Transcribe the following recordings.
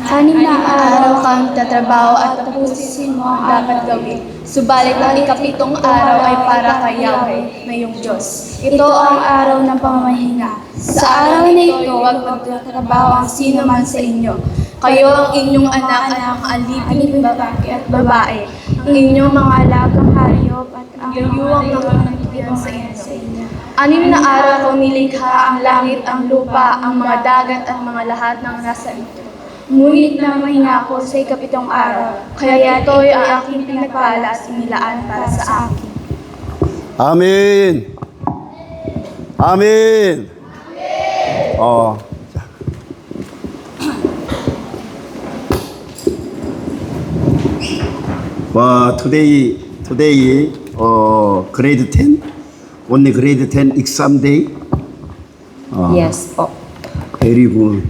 Anim na araw kang tatrabaho at tapusin mo ang dapat gawin. Subalit ang ikapitong araw ay para kay Yahweh na iyong Diyos. Ito ang araw ng pamamahinga. Sa araw na ito, huwag magtatrabaho ang sino man sa inyo. Kayo ang inyong anak at mga alipin babae at babae, ang inyong mga alagang hayop at ang yuwang ng nanitiran sa inyo. Anim na araw kung nilikha ang langit, ang lupa, ang mga dagat at mga lahat ng nasa ito. Ngunit na mahinga ako sa ikapitong araw, kaya ito ay aking pinagpala at inilaan para sa akin. 아멘. 아멘. 자. today, grade 10, only grade 10 exam day. Yes po. Very good.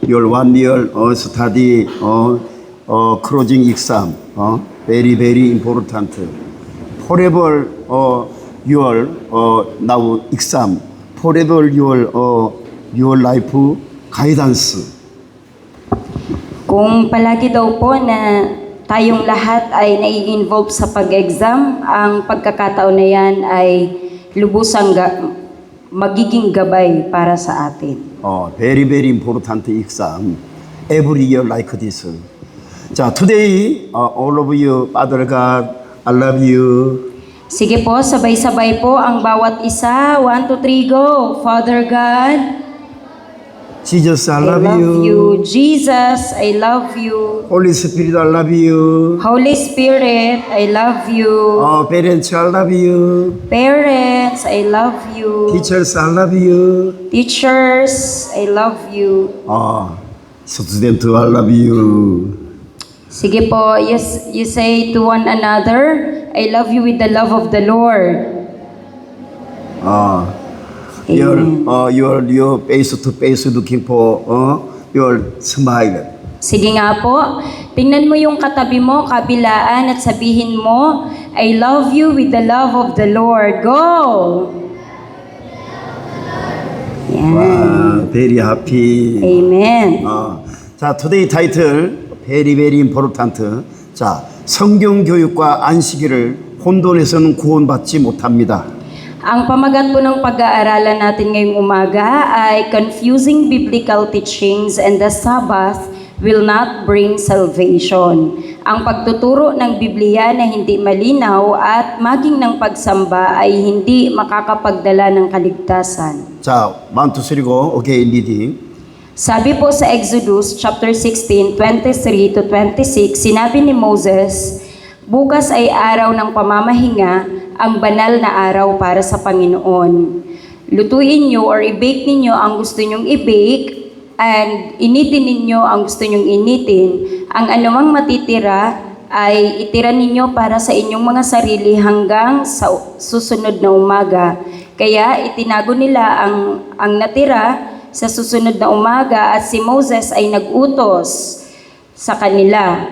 Your 1 year study closing exam. Very, very important. Forever your now exam. Forever your life guidance. Kung palagi daw po na tayong lahat ay nai-involve sa pag-exam, ang pagkakataon na yan ay lubusang magiging gabay para sa atin. Very, very important exam. Every year like this. 자, today, all of you, Father God, I love you. Sige po, sabay-sabay po ang bawat isa. 1, 2, 3, go! Father God, Jesus, I I love you. Jesus, I love you. Holy Spirit, I love you. Holy Spirit, I love you. Parents, I love you. Parents, I love you. Teachers, I love you. Teachers, I love you. Student, I love you. Sige po, yes, you say to one another, I love you with the love of the Lord. Your face to face looking for your smile. Sige nga po, tingnan mo yung katabi mo, kabilaan at sabihin mo, I love you with the love of the Lord. Go! Yan. Very happy. Amen. 자, today title very, very important. 자, 성경 교육과 안식일을 혼돈해서는 구원받지 못합니다. Ang pamagat po ng pag-aaralan natin ngayong umaga ay confusing biblical teachings and the Sabbath will not bring salvation. Ang pagtuturo ng Biblia na hindi malinaw at maging ng pagsamba ay hindi makakapagdala ng kaligtasan. 자, 1, 2, 3, go. Okay, reading. Sabi po sa Exodus chapter 16, 23 to 26, sinabi ni Moses, bukas ay araw ng pamamahinga, ang banal na araw para sa Panginoon. Lutuin nyo or i-bake ninyo ang gusto nyong i-bake and initin ninyo ang gusto nyong initin. Ang anumang matitira ay itira ninyo para sa inyong mga sarili hanggang sa susunod na umaga. Kaya itinago nila ang natira sa susunod na umaga at si Moses ay nag-utos sa kanila.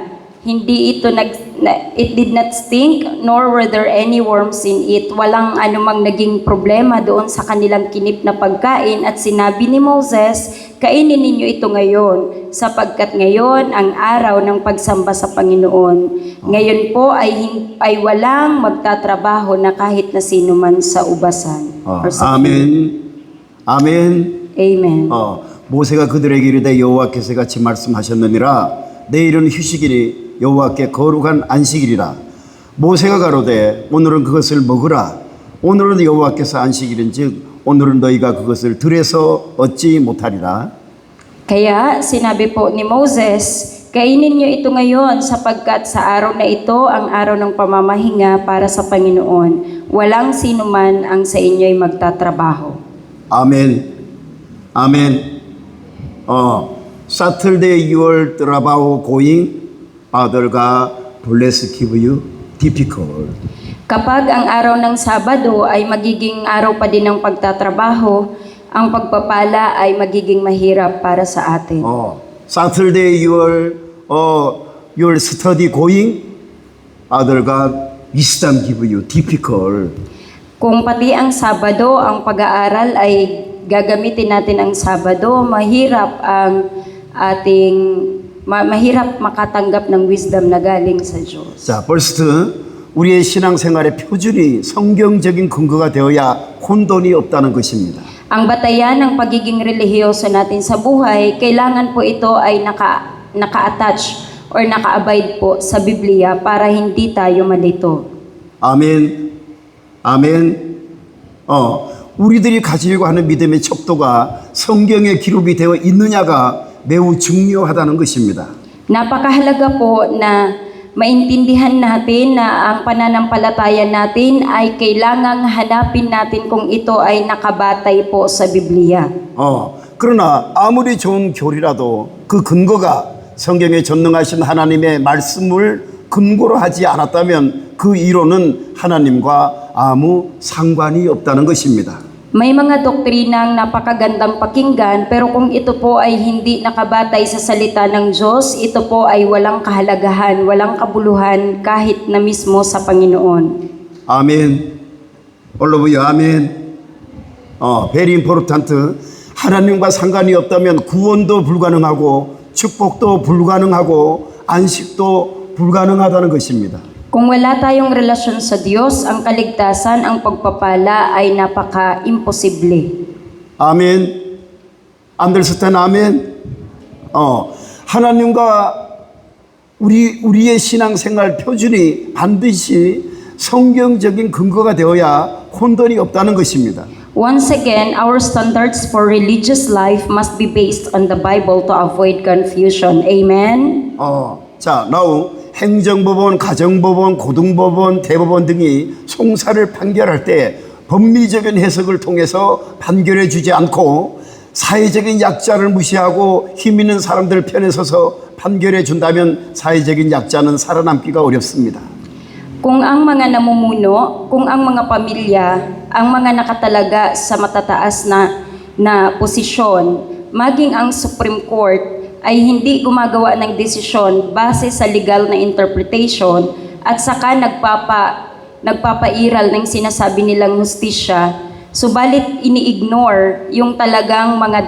It did not stink, nor were there any worms in it. Walang anumang naging problema doon sa kanilang kinip na pagkain at sinabi ni Moses, kainin ninyo ito ngayon, sapagkat ngayon ang araw ng pagsamba sa Panginoon. Ngayon po ay walang magtatrabaho na kahit na sino man sa ubasan. 아멘. 아멘. Amen. 모세가 그들에게 이르되 여호와께서 같이 말씀하셨느니라 내일은 휴식이니 여호와께 거룩한 안식일이라. 모세가 가로되 오늘은 그것을 먹으라. 오늘은 여호와께서 안식일인즉 오늘은 너희가 그것을 들에서 얻지 못하리라. Kaya sinabi po ni Moses, kainin niyo ito ngayon sapagkat sa araw na ito ang araw ng pamamahinga para sa Panginoon. Walang sino man ang sa inyo'y magtatrabaho. 아멘. 아멘. Saturday your trabaho going, Father God bless give you difficult. Kapag ang araw ng Sabado ay magiging araw pa din ng pagtatrabaho, ang pagpapala ay magiging mahirap para sa atin. Saturday your study going, Father God wisdom give you difficult. Kung pati ang Sabado, ang pag-aaral ay gagamitin natin ang Sabado, mahirap ang mahirap makatanggap ng wisdom na galing sa Diyos. 자, first, 우리의 신앙생활의 표준이 성경적인 근거가 되어야 혼돈이 없다는 것입니다. Ang batayan ng pagiging relihiyoso natin sa buhay, kailangan po ito ay naka-attach or naka-abide po sa Biblia para hindi tayo malito. 아멘. 아멘. 우리들이 가지려고 하는 믿음의 척도가 성경에 기록이 되어 있느냐가 매우 중요하다는 것입니다. Napakahalaga po na maintindihan natin na ang pananampalataya natin ay kailangang hanapin natin kung ito ay nakabatay po sa Biblia. 그러나 아무리 좋은 교리라도 그 근거가 성경에 전능하신 하나님의 말씀을 근거로 하지 않았다면 그 이론은 하나님과 아무 상관이 없다는 것입니다. May mga doktrinang napakagandang pakinggan pero kung ito po ay hindi nakabatay sa salita ng Diyos, ito po ay walang kahalagahan, walang kabuluhan kahit na mismo sa Panginoon. 아멘. 올로브요 아멘. very important. 하나님과 상관이 없다면 구원도 불가능하고 축복도 불가능하고 안식도 불가능하다는 것입니다. Kung wala tayong relasyon sa Diyos, ang kaligtasan, ang pagpapala ay napaka-imposible. 아멘. 안들스탄 아멘. 하나님과 우리의 신앙생활 표준이 반드시 성경적인 근거가 되어야 혼돈이 없다는 것입니다. Once again, our standards for religious life must be based on the Bible to avoid confusion. Amen? 자, now 행정법원, 가정법원, 고등법원, 대법원 등이 송사를 판결할 때 법리적인 해석을 통해서 판결해 주지 않고 사회적인 약자를 무시하고 힘 있는 사람들 편에 서서 판결해 준다면 사회적인 약자는 살아남기가 어렵습니다. Kung ang mga namumuno, kung ang mga pamilya, ang mga nakatalaga sa matataas na posisyon, maging ang Supreme Court ay hindi gumagawa ng desisyon base sa legal na interpretation at saka nagpapairal ng sinasabi nilang hustisya, subalit ini-ignore yung talagang mga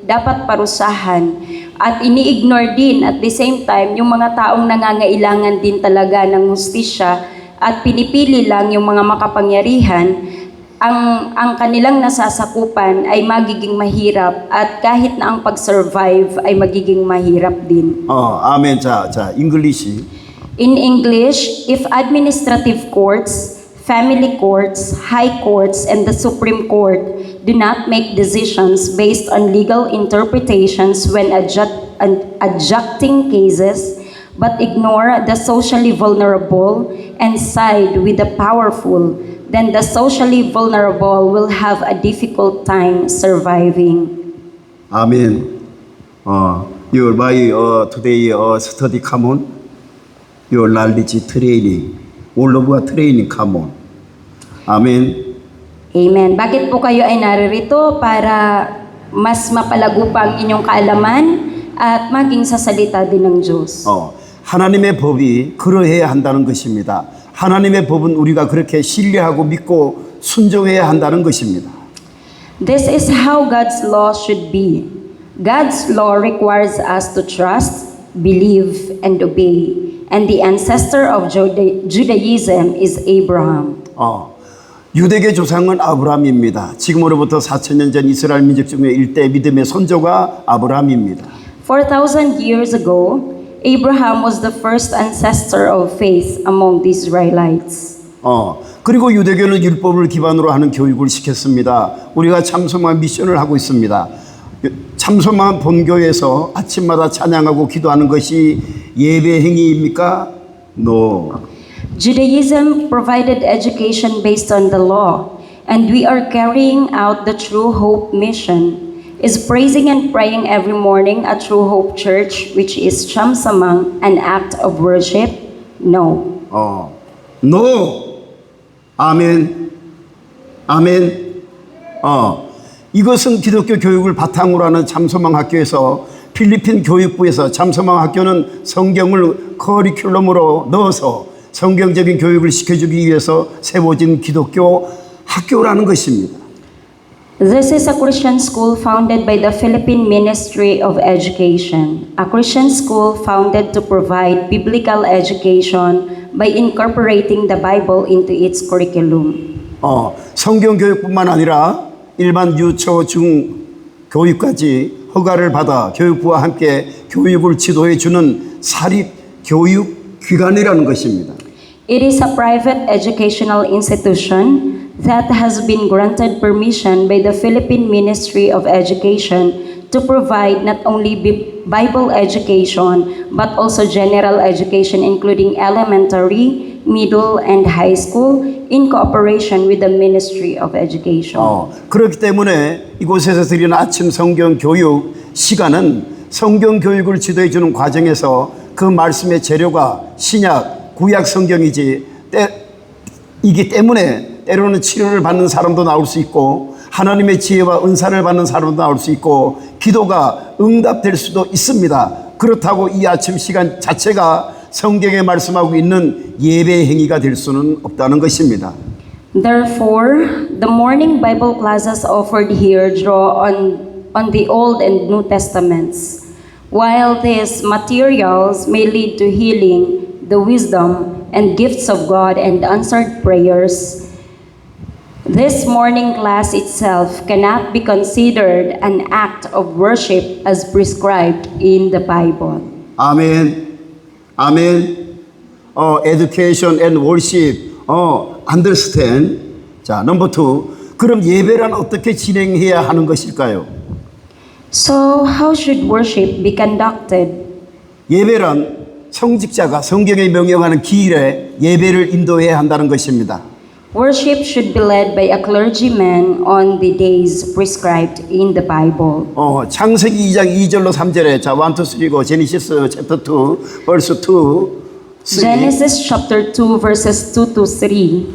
dapat parusahan at ini-ignore din at the same time yung mga taong nangangailangan din talaga ng hustisya at pinipili lang yung mga makapangyarihan, ang kanilang nasasakupan ay magiging mahirap at kahit na ang pag-survive ay magiging mahirap din. 아멘. 자, English. In English, if administrative courts, family courts, high courts, and the Supreme Court do not make decisions based on legal interpretations when adjuncting cases, but ignore the socially vulnerable and side with the powerful, then the socially vulnerable will have a difficult time surviving. 아멘. Your by today study come on. Your knowledge training. All of our training come on. 아멘. Amen. Bakit po kayo ay naririto? Para mas mapalago pa ang inyong kaalaman at maging sa salita din ng Diyos. 하나님의 법이 그러해야 한다는 것입니다. 하나님의 법은 우리가 그렇게 신뢰하고 믿고 순종해야 한다는 것입니다. This is how God's law should be. God's law requires us to trust, believe, and obey. And the ancestor of Judaism is Abraham. 유대계 조상은 아브라함입니다. 지금으로부터 4,000년 전 이스라엘 민족 중에 일대 믿음의 선조가 아브라함입니다. 4,000 years ago, Abraham was the first ancestor of faith among the Israelites. 그리고 유대교는 율법을 기반으로 하는 교육을 시켰습니다. 우리가 참소만 미션을 하고 있습니다. 참소만 본교에서 아침마다 찬양하고 기도하는 것이 예배 행위입니까? No. Judaism provided education based on the law, and we are carrying out the True Hope mission. Is praising and praying every morning at True Hope Church, which is Chamsamang, an act of worship? No. No. 아멘. 아멘. 이것은 기독교 교육을 바탕으로 하는 참소망 학교에서 필리핀 교육부에서 참소망 학교는 성경을 커리큘럼으로 넣어서 성경적인 교육을 시켜주기 위해서 세워진 기독교 학교라는 것입니다. This is a Christian school founded by the Philippine Ministry of Education, a Christian school founded to provide biblical education by incorporating the Bible into its curriculum. 성경 교육뿐만 아니라 일반 유초 중 교육까지 허가를 받아 교육부와 함께 교육을 지도해 주는 사립 교육 기관이라는 것입니다. It is a private educational institution that has been granted permission by the Philippine Ministry of Education to provide not only Bible education but also general education including elementary, middle, and high school in cooperation with the Ministry of Education. 그렇기 때문에 이곳에서 드리는 아침 성경 교육 시간은 성경 교육을 지도해 주는 과정에서 그 말씀의 재료가 신약, 구약 성경이기 때문에 때로는 치료를 받는 사람도 나올 수 있고 하나님의 지혜와 은사를 받는 사람도 나올 수 있고 기도가 응답될 수도 있습니다. 그렇다고 이 아침 시간 자체가 성경에 말씀하고 있는 예배 행위가 될 수는 없다는 것입니다. Therefore, the morning Bible classes offered here draw on the Old and New Testaments. While these materials may lead to healing, the wisdom and gifts of God and answered prayers, this morning class itself cannot be considered an act of worship as prescribed in the Bible. 아멘. 아멘. Education and worship. Understand. 자, number 2. 그럼 예배란 어떻게 진행해야 하는 것일까요? So, how should worship be conducted? 예배란 성직자가 성경에 명령하는 기일에 예배를 인도해야 한다는 것입니다. Worship should be led by a clergyman on the days prescribed in the Bible. 창세기 2장 2절로 3절에 자, 1, 2, 3고 제니시스 챕터 2 verse 2 3. Genesis chapter 2 verses 2 to 3.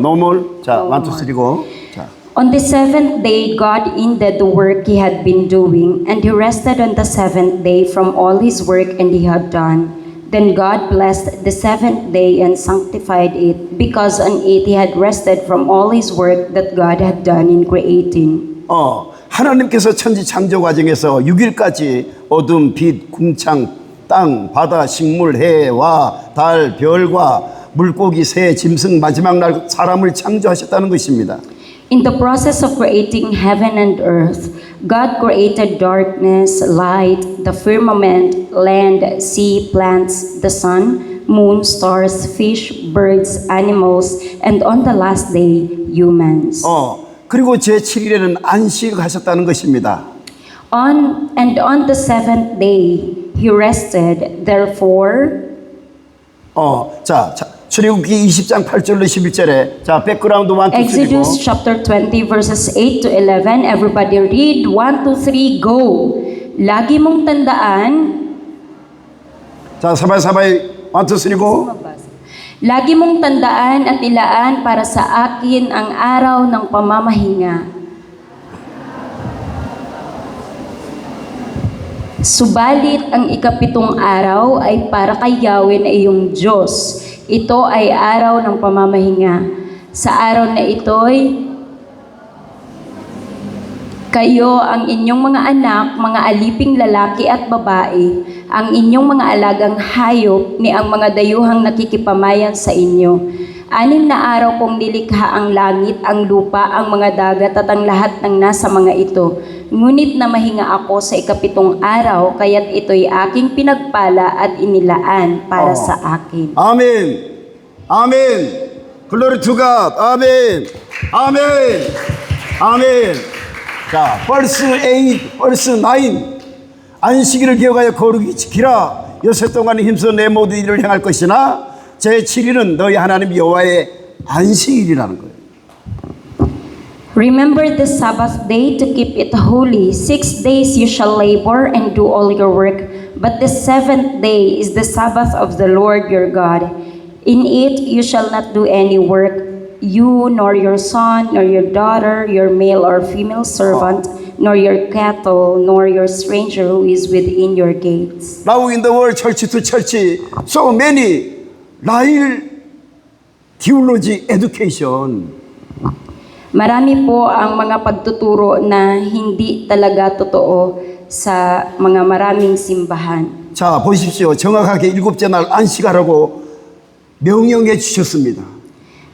normal. 자, 1, 2, 3고. 자. On the seventh day, God ended the work he had been doing, and he rested on the seventh day from all his work and he had done. Then God blessed the seventh day and sanctified it, because on it he had rested from all his work that God had done in creating. 하나님께서 천지 창조 과정에서 6일까지 어둠, 빛, 궁창, 땅, 바다, 식물, 해와 달, 별과 물고기, 새, 짐승, 마지막 날 사람을 창조하셨다는 것입니다. In the process of creating heaven and earth, God created darkness, light, the firmament, land, sea, plants, the sun, moon, stars, fish, birds, animals, and on the last day, humans. 그리고 제7일에는 안식하셨다는 것입니다. On the seventh day, he rested. Therefore, 자, 출애굽기 20장 8절로 11절에 자, 백그라운드 1, 2, 3고 Exodus chapter 20 verses 8 to 11. Everybody read 1, 2, 3, go. Lagi mong tandaan. 자, sabay-sabay 1, 2, 3고 Lagi mong tandaan at ilaan para sa akin ang araw ng pamamahinga. Subalit ang ikapitong araw ay para kay Yahweh na iyong Diyos. Ito ay araw ng pamamahinga. Sa araw na ito'y kayo, ang inyong mga anak, mga aliping lalaki at babae, ang inyong mga alagang hayop, ni ang mga dayuhang nakikipamayan sa inyo. 6 na araw kong nilikha ang langit, ang lupa, ang mga dagat at ang lahat ng nasa mga ito. Ngunit namahinga ako sa ikapitong araw, kaya't ito'y aking pinagpala at inilaan para sa akin. 아멘. 아멘. Glory to God. 아멘. 아멘. 아멘. 자, verse 8, verse 9. 안식일을 기억하여 거룩히 지키라. 여섯 동안 힘써 내 모든 일을 행할 것이나 제7일은 너희 하나님 여호와의 안식일이라는 거예요. Remember the Sabbath day to keep it holy. 6 days you shall labor and do all your work, but the seventh day is the Sabbath of the Lord your God. In it you shall not do any work, you nor your son, nor your daughter, your male or female servant, nor your cattle, nor your stranger who is within your gates. Now in the world, church to church, so many Nile theology education. Marami po ang mga pagtuturo na hindi talaga totoo sa mga maraming simbahan. 자, 보십시오. 정확하게 일곱째 날 안식하라고 명령해 주셨습니다.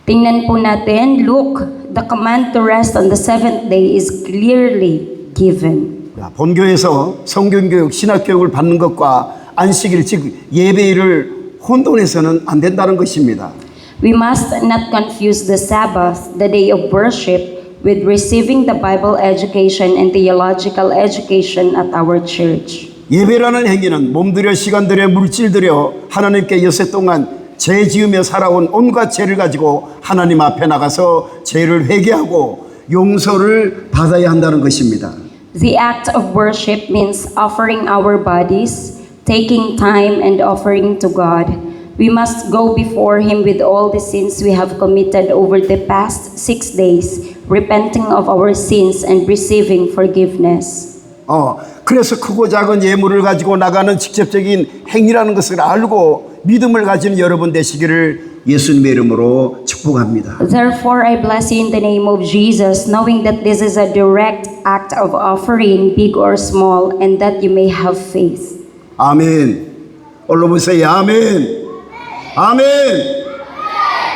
Tingnan po natin, look, the command to rest on the seventh day is clearly given. 자, 본교에서 성경교육, 신학교육을 받는 것과 안식일, 즉 예배일을 혼돈해서는 안 된다는 것입니다. We must not confuse the Sabbath, the day of worship, with receiving the Bible education and theological education at our church. 예배라는 행위는 몸들여 시간들여 물질들여 하나님께 여세 동안 죄 지으며 살아온 온갖 죄를 가지고 하나님 앞에 나가서 죄를 회개하고 용서를 받아야 한다는 것입니다. The act of worship means offering our bodies, taking time and offering to God. We must go before Him with all the sins we have committed over the past 6 days, repenting of our sins and receiving forgiveness. 그래서 크고 작은 예물을 가지고 나가는 직접적인 행위라는 것을 알고 믿음을 가지는 여러분 되시기를 예수님의 이름으로 축복합니다. Therefore, I bless you in the name of Jesus, knowing that this is a direct act of offering, big or small, and that you may have faith. 아멘. all say 아멘. 아멘.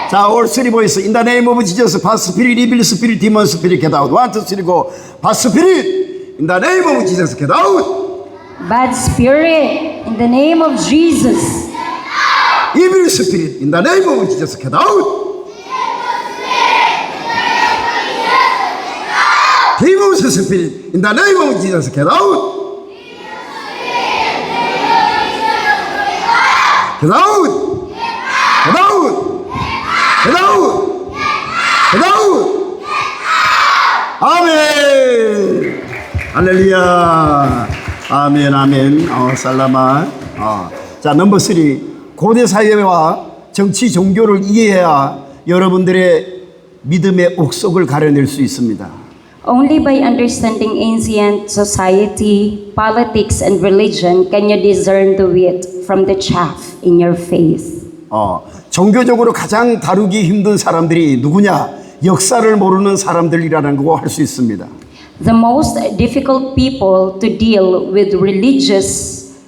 자, all three voice. In the name of Jesus, bad spirit, evil spirit, demon spirit, get out. 1, 2, 3, go. Bad spirit, in the name of Jesus, get out. Bad spirit, in the name of Jesus. Evil spirit, in the name of Jesus, get out. Demon spirit, in the name of Jesus, get out. Get out. Get out! Get out! Get out! 아멘! 할렐루야! 아멘, 아멘. 살라마. 자, 넘버 3. 고대 사회와 정치, 종교를 이해해야 여러분들의 믿음의 옥석을 가려낼 수 있습니다. Only by understanding ancient society, politics, and religion can you discern the wheat from the chaff in your faith. 종교적으로 가장 다루기 힘든 사람들이 누구냐? 역사를 모르는 사람들이라는 거 할 수 있습니다. The most difficult people to deal with religiously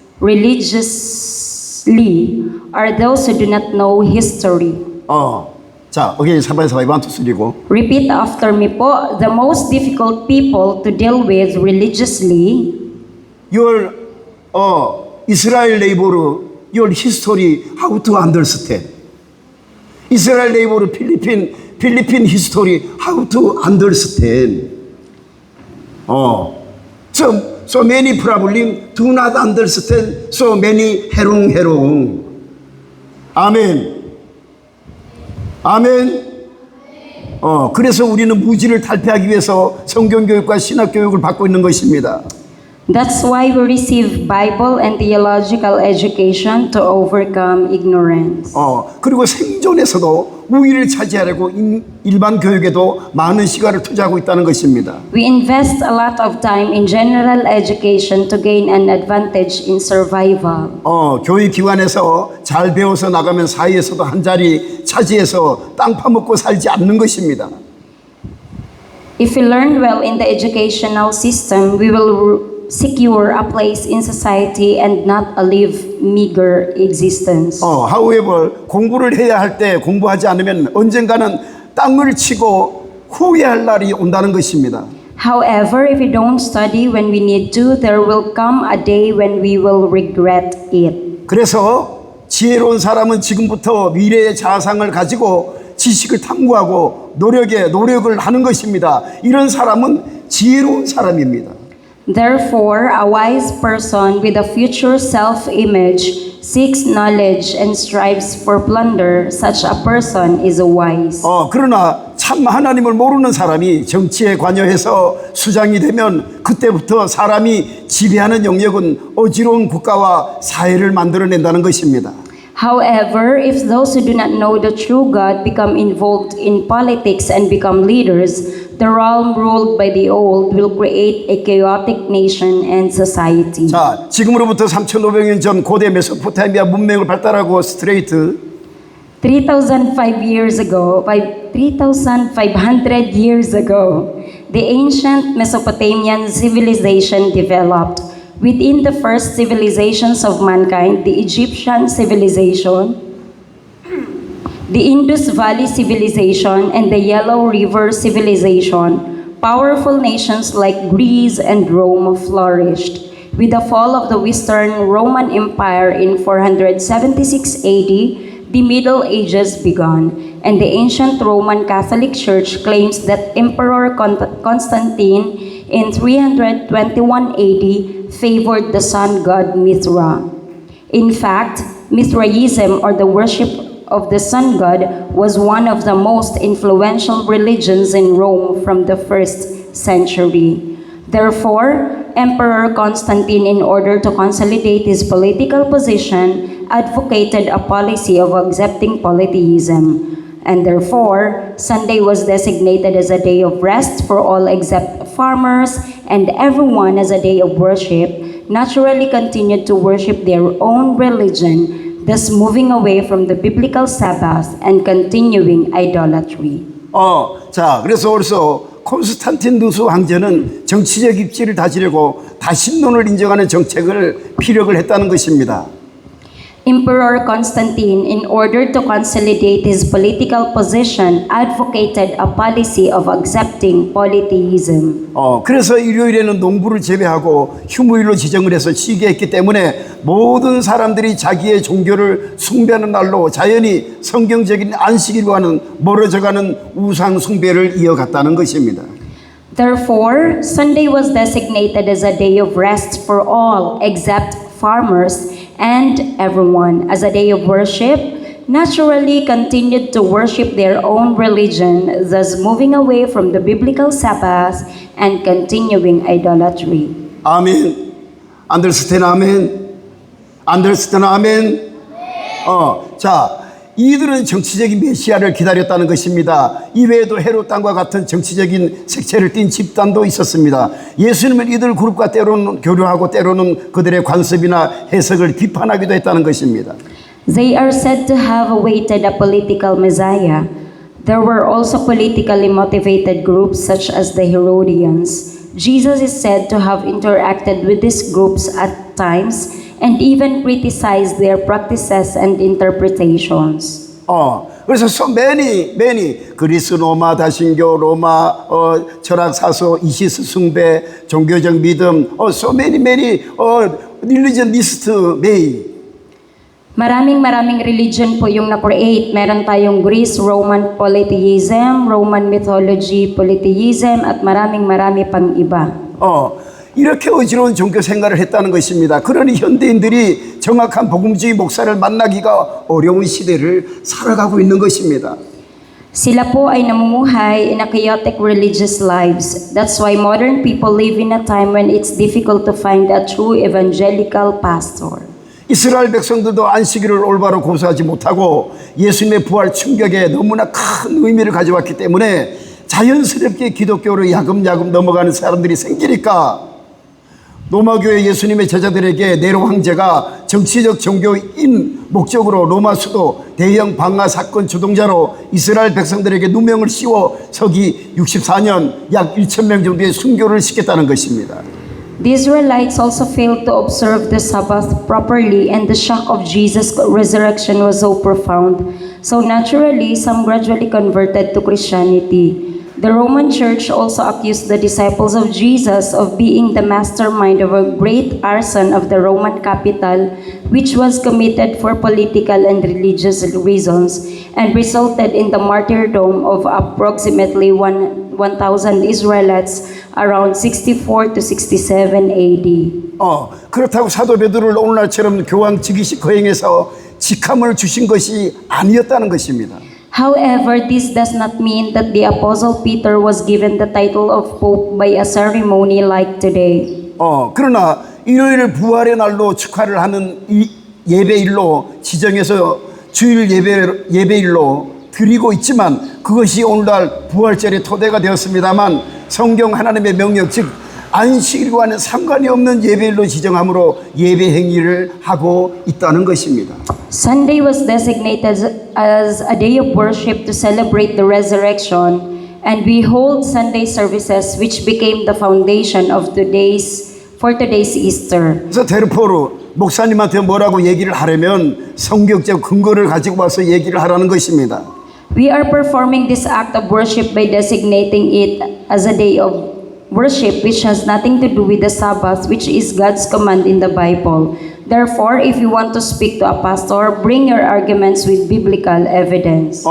are those who do not know history. 자, again, 3번 1, 2, 3고. Repeat after me po. The most difficult people to deal with religiously Your Israel neighbor, your history, how to understand. Israel neighbor, Philippine history, how to understand. So many problem do not understand. So many 해롱. 아멘. 아멘. 그래서 우리는 무지를 탈피하기 위해서 성경교육과 신학교육을 받고 있는 것입니다. That's why we receive Bible and theological education to overcome ignorance. 그리고 생존에서도 우위를 차지하려고 일반 교육에도 많은 시간을 투자하고 있다는 것입니다. We invest a lot of time in general education to gain an advantage in survival. 교육기관에서 잘 배워서 나가면 사회에서도 한 자리 차지해서 땅 파먹고 살지 않는 것입니다. If we learn well in the educational system, we will secure a place in society and not live meager existence. However, 공부를 해야 할 때 공부하지 않으면 언젠가는 땅을 치고 후회할 날이 온다는 것입니다. However, if we don't study when we need to, there will come a day when we will regret it. 그래서 지혜로운 사람은 지금부터 미래의 자상을 가지고 지식을 탐구하고 노력을 하는 것입니다. 이런 사람은 지혜로운 사람입니다. Therefore, a wise person with a future self-image seeks knowledge and strives for plunder. Such a person is wise. 그러나 참 하나님을 모르는 사람이 정치에 관여해서 수장이 되면 그때부터 사람이 지배하는 영역은 어지러운 국가와 사회를 만들어낸다는 것입니다. However, if those who do not know the true God become involved in politics and become leaders, the realm ruled by the old will create a chaotic nation and society. 자, 지금으로부터 3,500년 전 고대 메소포타미아 문명을 발달하고 3,500 years ago, 3,500 years ago, the ancient Mesopotamian civilization developed. Within the first civilizations of mankind, the Egyptian civilization, the Indus Valley civilization, and the Yellow River civilization, powerful nations like Greece and Rome flourished. With the fall of the Western Roman Empire in 476 AD, the Middle Ages began, and the ancient Roman Catholic Church claims that Emperor Constantine in 321 AD favored the sun god Mithra. In fact, Mithraism, or the worship of the sun god, was one of the most influential religions in Rome from the 1st century. Therefore, Emperor Constantine, in order to consolidate his political position, advocated a policy of accepting polytheism. And therefore, Sunday was designated as a day of rest for all except farmers, and everyone as a day of worship naturally continued to worship their own religion, thus moving away from the biblical Sabbath and continuing idolatry. 자, 그래서 벌써 콘스탄티누스 황제는 정치적 입지를 다지려고 다신론을 인정하는 정책을 피력을 했다는 것입니다. Emperor Constantine, in order to consolidate his political position, advocated a policy of accepting polytheism. 그래서 일요일에는 농부를 제외하고 휴무일로 지정을 해서 쉬게 때문에 모든 사람들이 자기의 종교를 숭배하는 날로 자연히 성경적인 안식일과는 멀어져가는 우상 숭배를 이어갔다는 것입니다. Therefore, Sunday was designated as a day of rest for all except farmers and everyone, as a day of worship, naturally continued to worship their own religion, thus moving away from the biblical Sabbath and continuing idolatry. 아멘. Understand? 아멘. Understand? 아멘. 자, 이들은 정치적인 메시아를 기다렸다는 것입니다. 이외에도 헤롯 땅과 같은 정치적인 색채를 띤 집단도 있었습니다. 예수님은 이들 그룹과 때로는 교류하고 때로는 그들의 관습이나 해석을 비판하기도 했다는 것입니다. They are said to have awaited a political Messiah. There were also politically motivated groups such as the Herodians. Jesus is said to have interacted with these groups at times and even criticized their practices and interpretations. 그래서 so many 그리스 로마 다신교 로마 철학 사소 이시스 숭배 종교적 믿음 so many religionist may. Maraming religion po yung na-create. Meron tayong Greece, Roman polytheism, Roman mythology, polytheism, at marami pang iba. 이렇게 어지러운 종교 생활을 했다는 것입니다. 그러니 현대인들이 정확한 복음주의 목사를 만나기가 어려운 시대를 살아가고 있는 것입니다. Sila po ay namumuhay in a chaotic religious lives. That's why modern people live in a time when it's difficult to find a true evangelical pastor. 이스라엘 백성들도 안식일을 올바로 고수하지 못하고 예수님의 부활 충격에 너무나 큰 의미를 가져왔기 때문에 자연스럽게 기독교로 야금야금 넘어가는 사람들이 생기니까 로마교회 예수님의 제자들에게 네로 황제가 정치적 종교인 목적으로 로마 수도 대형 방화 사건 주동자로 이스라엘 백성들에게 누명을 씌워 서기 64년 약 1,000명 정도의 순교를 시켰다는 것입니다. The Israelites also failed to observe the Sabbath properly, and the shock of Jesus' resurrection was so profound. So naturally, some gradually converted to Christianity. The Roman Church also accused the disciples of Jesus of being the mastermind of a great arson of the Roman capital, which was committed for political and religious reasons, and resulted in the martyrdom of approximately 1,000 Israelites around 64 to 67 AD. 그렇다고 사도 베드로를 오늘날처럼 교황 즉위식 거행해서 직함을 주신 것이 아니었다는 것입니다. However, this does not mean that the Apostle Peter was given the title of Pope by a ceremony like today. 그러나 일요일을 부활의 날로 축하를 하는 이 예배일로 지정해서 주일 예배일로 드리고 있지만 그것이 오늘날 부활절의 토대가 되었습니다만 성경 하나님의 명령 즉 안식일과는 상관이 없는 예배일로 지정함으로 예배 행위를 하고 있다는 것입니다. Sunday was designated as a day of worship to celebrate the resurrection, and we hold Sunday services which became the foundation of today's Easter. 그래서 데르포르 목사님한테 뭐라고 얘기를 하려면 성경적 근거를 가지고 와서 얘기를 하라는 것입니다. We are performing this act of worship by designating it as a day of worship which has nothing to do with the Sabbath, which is God's command in the Bible. Therefore, if you want to speak to a pastor, bring your arguments with biblical evidence.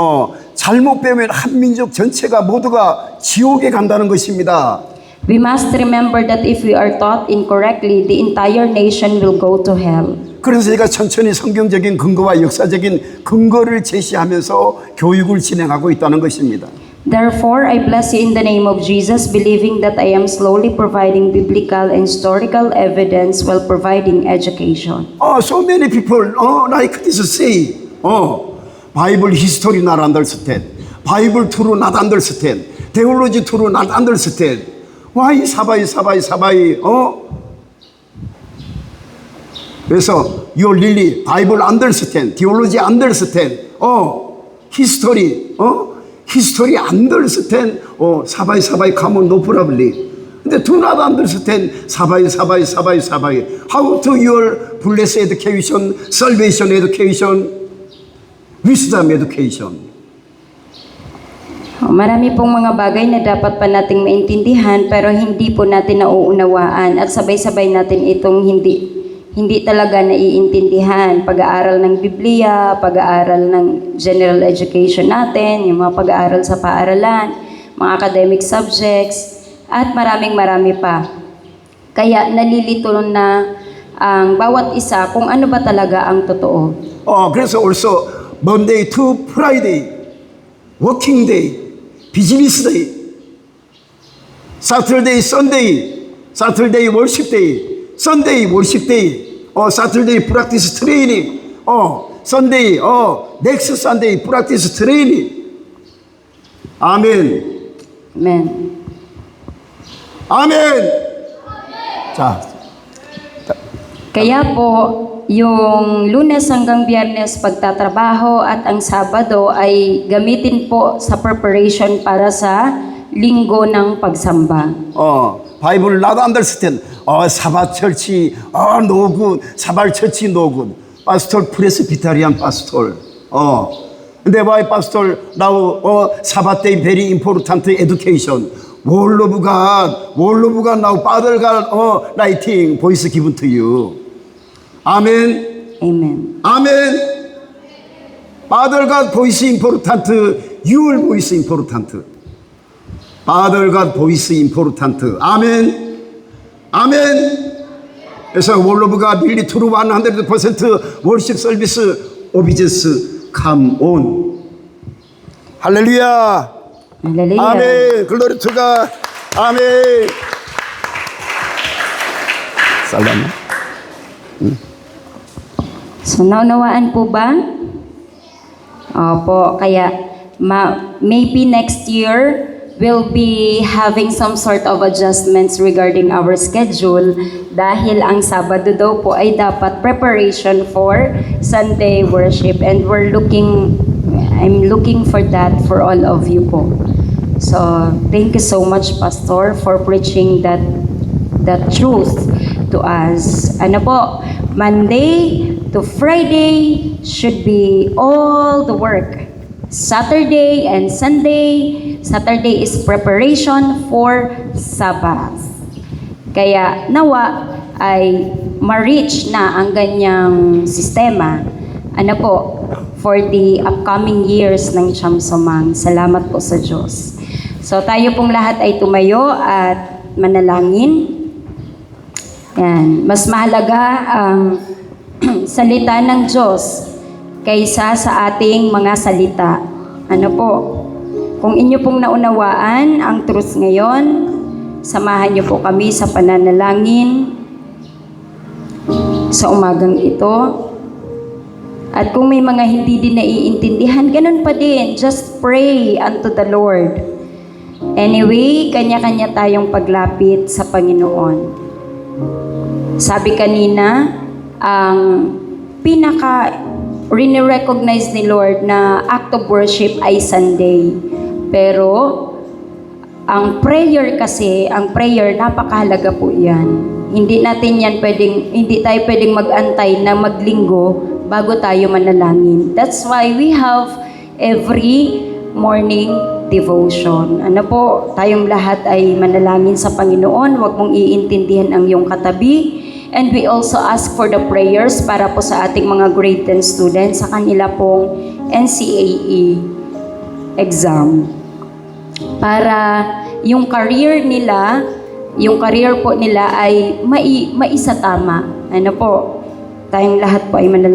잘못 배우면 한 민족 전체가 모두가 지옥에 간다는 것입니다. We must remember that if we are taught incorrectly, the entire nation will go to hell. 그래서 제가 천천히 성경적인 근거와 역사적인 근거를 제시하면서 교육을 진행하고 있다는 것입니다. Therefore, I bless you in the name of Jesus, believing that I am slowly providing biblical and historical evidence while providing education. So many people, like this say, Bible history not understand, Bible true not understand, theology true not understand. Why 사바이? 그래서 you really Bible understand, theology understand, history understand, 사바이 come on no problem. 근데 do not understand 사바이. How to your blessed education, salvation education, wisdom education. Marami pong mga bagay na dapat pa nating maintindihan pero hindi po natin nauunawaan at sabay-sabay natin itong hindi talaga naiintindihan. Pag-aaral ng Biblia, pag-aaral ng general education natin, yung mga pag-aaral sa paaralan, mga academic subjects, at marami pa. Kaya nalilito na ang bawat isa kung ano ba talaga ang totoo. 그래서 also Monday to Friday, working day, business day, Saturday, Sunday worship day, Sunday worship day, Saturday practice training, Sunday, next Sunday practice training. 아멘. 아멘. 자. Kaya po, yung Lunes hanggang Biyernes pagtatrabaho at ang Sabado ay gamitin po sa preparation para sa linggo ng pagsamba. 바이블 not understand. 사바 철치, no good. 사발 철치 no good. Pastor Presbyterian pastor. 근데 why pastor now Sabbath day very important education. Word of God now Father God writing voice given to you. 아멘. Amen. Father God voice important, your voice important. Father God voice important. 아멘. 그래서 Word of God really true 100% worship service obedience come on. 할렐루야. 아멘. 글로리 투 갓. 아멘. 살라나. So naunawaan po ba? Opo, kaya maybe next year we'll be having some sort of adjustments regarding our schedule dahil ang Sabado daw po ay dapat preparation for Sunday worship and I'm looking for that for all of you po. So thank you so much, Pastor, for preaching that truth to us. Ano po, Monday to Friday should be all the work. Saturday and Sunday, Saturday is preparation for Sabbath. Kaya nawa ay ma-reach na ang ganyang sistema. Ano po, for the upcoming years ng Chamsomang. Salamat po sa Diyos. So tayo pong lahat ay tumayo at manalangin. Yan. Mas mahalaga ang salita ng Diyos kaysa sa ating mga salita. Ano po? Kung inyo pong naunawaan ang truth ngayon, samahan niyo po kami sa pananalangin sa umagang ito. At kung may mga hindi din naiintindihan, ganun pa din. Just pray unto the Lord. Anyway, kanya-kanya tayong paglapit sa Panginoon. Sabi kanina, ang recognize ni Lord na act of worship ay Sunday. Pero, ang prayer kasi, napakahalaga po yan. Hindi tayo pwedeng mag-antay na maglinggo bago tayo manalangin. That's why we have every morning devotion. Ano po, tayong lahat ay manalangin sa Panginoon. Huwag mong iintindihan ang iyong katabi. And we also ask for the prayers para po sa ating mga grade 10 students sa kanila pong NCAE exam. Para yung career po nila ay maisatama. Ano po, tayong lahat po ay manalangin.